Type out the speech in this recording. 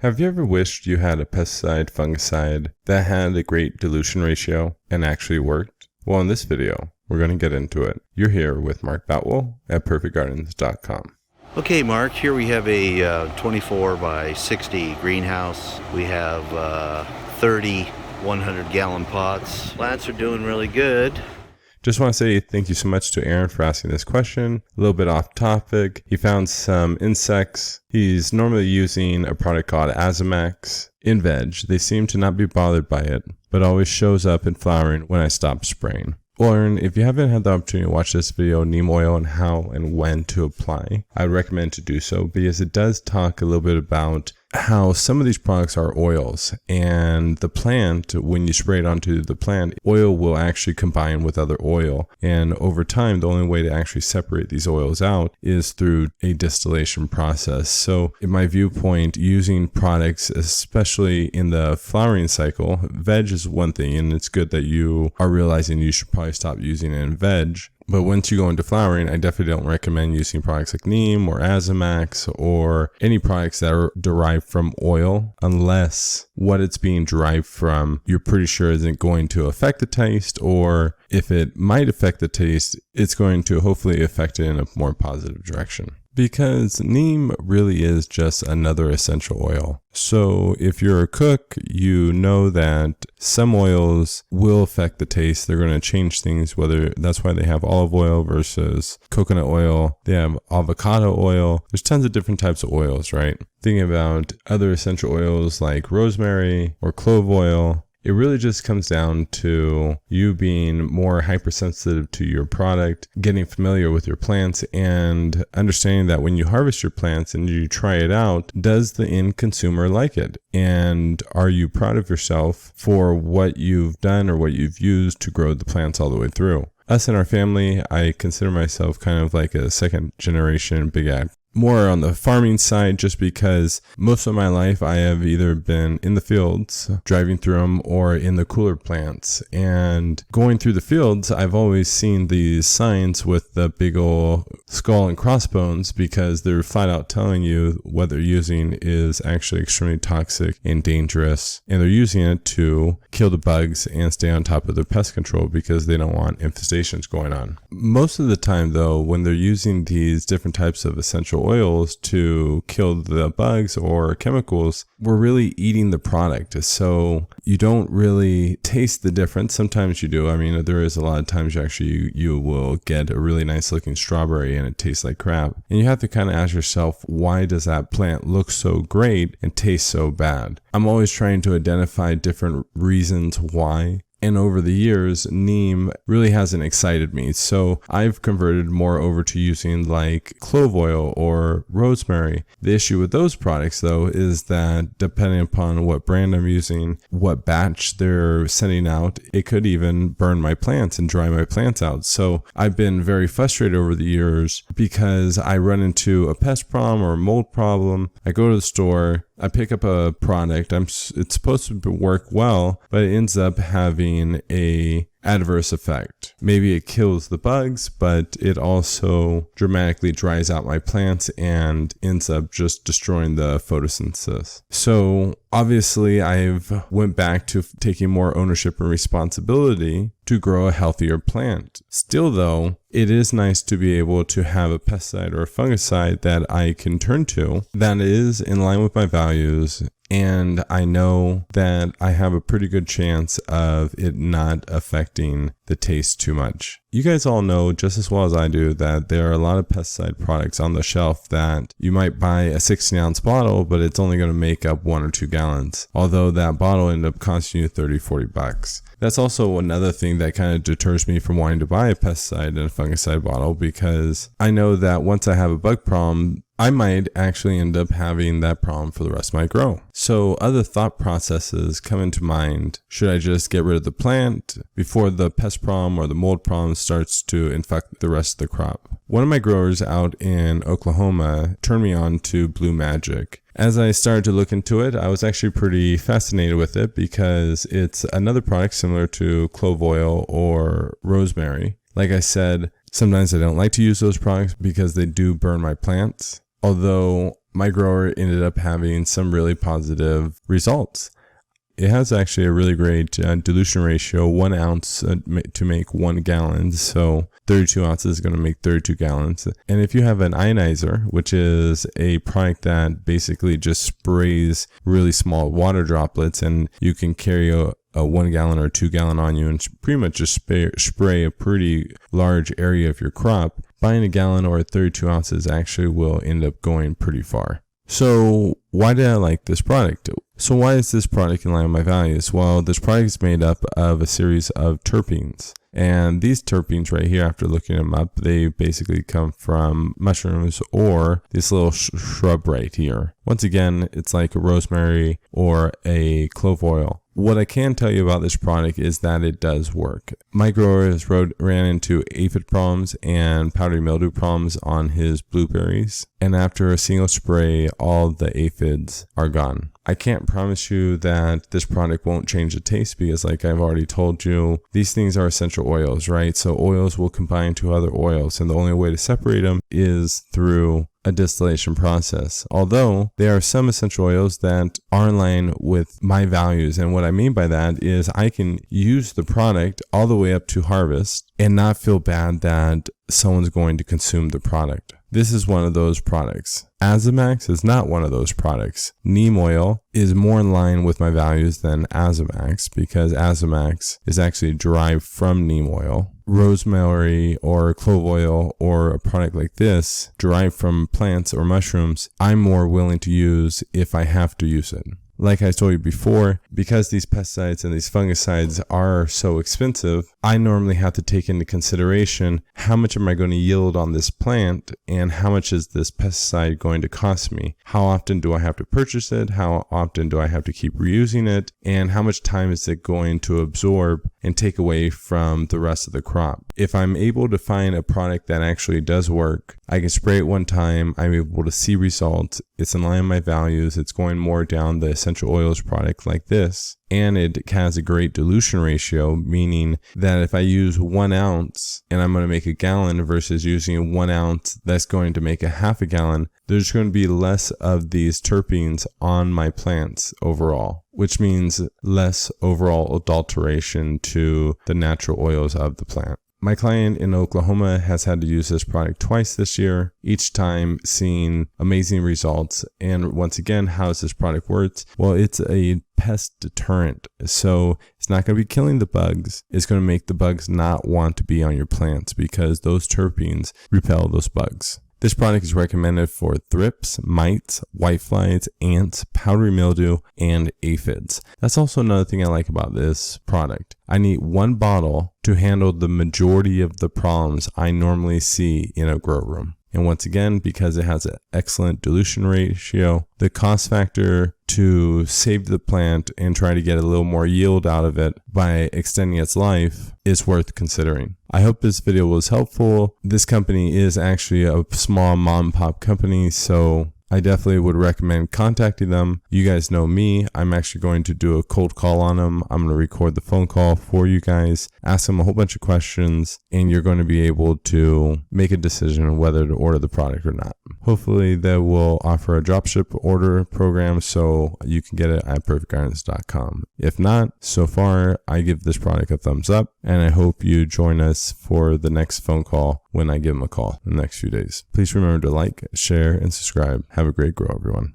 Have you ever wished you had a pesticide, fungicide that had a great dilution ratio and actually worked? Well, in this video, we're going to get into it. You're here with Mark Boutwell at perfectgardens.com. Okay, Mark, here we have a 24 by 60 greenhouse. We have 30 100-gallon pots. Plants are doing really good. Just want to say thank you so much to Aaron for asking this question. A little bit off topic. He found some insects. He's normally using a product called Azamax in veg. They seem to not be bothered by it, but always shows up in flowering when I stop spraying. Aaron, if you haven't had the opportunity to watch this video, neem oil and how and when to apply, I would recommend to do so because it does talk a little bit about how some of these products are oils, and the plant, when you spray it onto the plant, oil will actually combine with other oil, and over time the only way to actually separate these oils out is through a distillation process. So in my viewpoint, using products, especially in the flowering cycle, veg is one thing, and it's good that you are realizing you should probably stop using it in veg. But once you go into flowering, I definitely don't recommend using products like neem or Azamax or any products that are derived from oil unless what it's being derived from you're pretty sure isn't going to affect the taste, or if it might affect the taste, it's going to hopefully affect it in a more positive direction. Because neem really is just another essential oil. So if you're a cook, you know that some oils will affect the taste. They're going to change things, whether that's why they have olive oil versus coconut oil. They have avocado oil. There's tons of different types of oils, right? Thinking about other essential oils like rosemary or clove oil. It really just comes down to you being more hypersensitive to your product, getting familiar with your plants, and understanding that when you harvest your plants and you try it out, does the end consumer like it? And are you proud of yourself for what you've done or what you've used to grow the plants all the way through? Us and our family, I consider myself kind of like a second generation big ag. More on the farming side, just because most of my life I have either been in the fields, driving through them, or in the cooler plants. And going through the fields, I've always seen these signs with the big old skull and crossbones because they're flat out telling you what they're using is actually extremely toxic and dangerous. And they're using it to kill the bugs and stay on top of their pest control because they don't want infestations going on. Most of the time, though, when they're using these different types of essential oils to kill the bugs or chemicals, we're really eating the product. So you don't really taste the difference. Sometimes you do. I mean, there is a lot of times you will get a really nice looking strawberry and it tastes like crap. And you have to kind of ask yourself, why does that plant look so great and taste so bad? I'm always trying to identify different reasons why. And over the years, neem really hasn't excited me. So I've converted more over to using like clove oil or rosemary. The issue with those products, though, is that depending upon what brand I'm using, what batch they're sending out, it could even burn my plants and dry my plants out. So I've been very frustrated over the years because I run into a pest problem or a mold problem. I go to the store, I pick up a product, it's supposed to work well, but it ends up having a adverse effect. Maybe it kills the bugs, but it also dramatically dries out my plants and ends up just destroying the photosynthesis. So obviously I've went back to taking more ownership and responsibility to grow a healthier plant. Still though, it is nice to be able to have a pesticide or a fungicide that I can turn to that is in line with my values, and I know that I have a pretty good chance of it not affecting the taste too much. You guys all know just as well as I do that there are a lot of pesticide products on the shelf that you might buy a 16-ounce bottle, but it's only going to make up 1 or 2 gallons, although that bottle ended up costing you $30-40. That's also another thing that kind of deters me from wanting to buy a pesticide and a fungicide bottle, because I know that once I have a bug problem, I might actually end up having that problem for the rest of my grow. So other thought processes come into mind. Should I just get rid of the plant before the pest problem or the mold problem starts to infect the rest of the crop? One of my growers out in Oklahoma turned me on to Blue Magic. As I started to look into it, I was actually pretty fascinated with it because it's another product similar to clove oil or rosemary. Like I said, sometimes I don't like to use those products because they do burn my plants. Although my grower ended up having some really positive results. It has actually a really great dilution ratio, 1 ounce to make 1 gallon. So 32 ounces is going to make 32 gallons. And if you have an ionizer, which is a product that basically just sprays really small water droplets, and you can carry a 1 gallon or 2 gallon on you and pretty much just spray a pretty large area of your crop, buying a gallon or 32 ounces actually will end up going pretty far. So why did I like this product? So why is this product in line with my values? Well, this product is made up of a series of terpenes. And these terpenes right here, after looking them up, they basically come from mushrooms or this little shrub right here. Once again, it's like a rosemary or a clove oil. What I can tell you about this product is that it does work. My grower has ran into aphid problems and powdery mildew problems on his blueberries. And after a single spray, all the aphids are gone. I can't promise you that this product won't change the taste because, like I've already told you, these things are essential oils, right? So oils will combine to other oils, and the only way to separate them is through a distillation process. Although there are some essential oils that are in line with my values, and what I mean by that is I can use the product all the way up to harvest and not feel bad that someone's going to consume the product. This is one of those products. Azamax is not one of those products. Neem oil is more in line with my values than Azamax because Azamax is actually derived from neem oil. Rosemary or clove oil or a product like this derived from plants or mushrooms, I'm more willing to use if I have to use it. Like I told you before, because these pesticides and these fungicides are so expensive, I normally have to take into consideration how much am I going to yield on this plant and how much is this pesticide going to cost me? How often do I have to purchase it? How often do I have to keep reusing it? And how much time is it going to absorb and take away from the rest of the crop? If I'm able to find a product that actually does work, I can spray it one time, I'm able to see results, it's in line with my values, it's going more down the essential oils product like this, and it has a great dilution ratio, meaning that if I use 1 ounce and I'm going to make a gallon versus using 1 ounce that's going to make a half a gallon, there's going to be less of these terpenes on my plants overall, which means less overall adulteration to the natural oils of the plant. My client in Oklahoma has had to use this product twice this year, each time seeing amazing results. And once again, how does this product work? Well, it's a pest deterrent. So it's not going to be killing the bugs. It's going to make the bugs not want to be on your plants because those terpenes repel those bugs. This product is recommended for thrips, mites, whiteflies, ants, powdery mildew, and aphids. That's also another thing I like about this product. I need 1 bottle to handle the majority of the problems I normally see in a grow room. And once again, because it has an excellent dilution ratio, the cost factor to save the plant and try to get a little more yield out of it by extending its life is worth considering. I hope this video was helpful. This company is actually a small mom and pop company, so I definitely would recommend contacting them. You guys know me. I'm actually going to do a cold call on them. I'm going to record the phone call for you guys, ask them a whole bunch of questions, and you're going to be able to make a decision on whether to order the product or not. Hopefully they will offer a dropship order program so you can get it at perfectgardens.com. If not, so far I give this product a thumbs up, and I hope you join us for the next phone call when I give them a call in the next few days. Please remember to like, share, and subscribe. Have a great grow, everyone.